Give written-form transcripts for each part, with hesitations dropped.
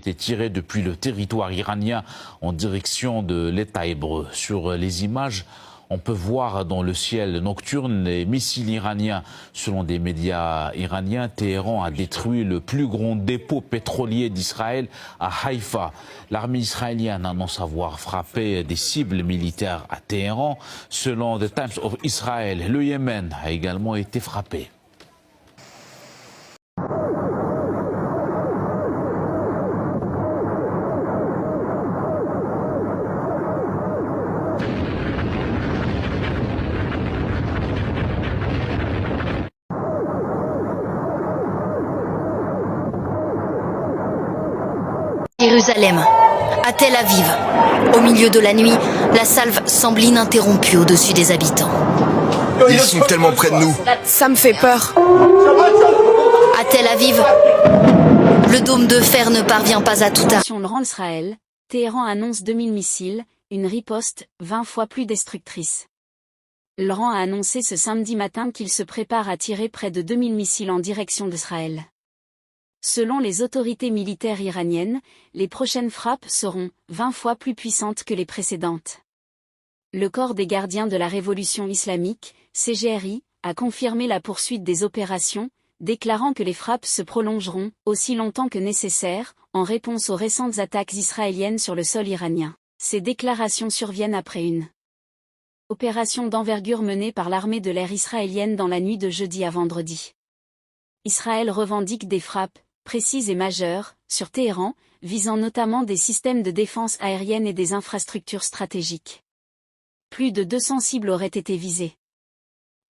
été tiré depuis le territoire iranien en direction de l'État hébreu. Sur les images, on peut voir dans le ciel nocturne les missiles iraniens. Selon des médias iraniens, Téhéran a détruit le plus grand dépôt pétrolier d'Israël à Haïfa. L'armée israélienne annonce avoir frappé des cibles militaires à Téhéran. Selon The Times of Israel, le Yémen a également été frappé. Jérusalem, à Tel Aviv. Au milieu de la nuit, la salve semble ininterrompue au-dessus des habitants. Ils sont tellement près de nous. Ça me fait peur. À Tel Aviv, le dôme de fer ne parvient pas à tout arrêter. Le rend Israël, Téhéran annonce 2000 missiles, une riposte 20 fois plus destructrice. L'Iran a annoncé ce samedi matin qu'il se prépare à tirer près de 2000 missiles en direction d'Israël. Selon les autorités militaires iraniennes, les prochaines frappes seront 20 fois plus puissantes que les précédentes. Le corps des gardiens de la révolution islamique, CGRI, a confirmé la poursuite des opérations, déclarant que les frappes se prolongeront aussi longtemps que nécessaire, en réponse aux récentes attaques israéliennes sur le sol iranien. Ces déclarations surviennent après une opération d'envergure menée par l'armée de l'air israélienne dans la nuit de jeudi à vendredi. Israël revendique des frappes précises et majeures, sur Téhéran, visant notamment des systèmes de défense aérienne et des infrastructures stratégiques. Plus de 200 cibles auraient été visées.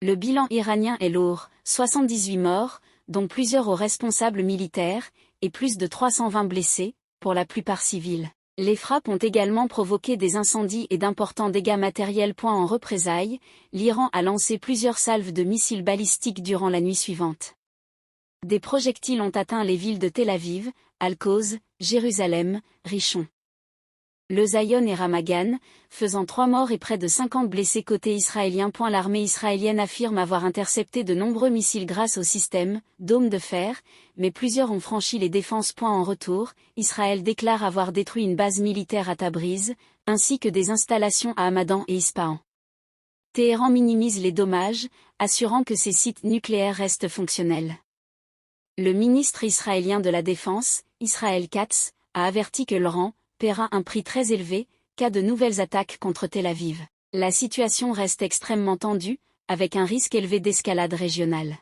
Le bilan iranien est lourd, 78 morts, dont plusieurs aux responsables militaires, et plus de 320 blessés, pour la plupart civils. Les frappes ont également provoqué des incendies et d'importants dégâts matériels. En représailles, l'Iran a lancé plusieurs salves de missiles balistiques durant la nuit suivante. Des projectiles ont atteint les villes de Tel Aviv, Al-Quds, Jérusalem, Rishon LeZion et Ramat Gan, faisant 3 morts et près de 50 blessés côté israélien. L'armée israélienne affirme avoir intercepté de nombreux missiles grâce au système dôme de fer, mais plusieurs ont franchi les défenses. En retour, Israël déclare avoir détruit une base militaire à Tabriz, ainsi que des installations à Hamadan et Ispahan. Téhéran minimise les dommages, assurant que ses sites nucléaires restent fonctionnels. Le ministre israélien de la Défense, Israël Katz, a averti que l'Iran paiera un prix très élevé, cas de nouvelles attaques contre Tel Aviv. La situation reste extrêmement tendue, avec un risque élevé d'escalade régionale.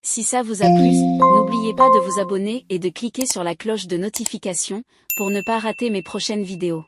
Si ça vous a plu, n'oubliez pas de vous abonner et de cliquer sur la cloche de notification, pour ne pas rater mes prochaines vidéos.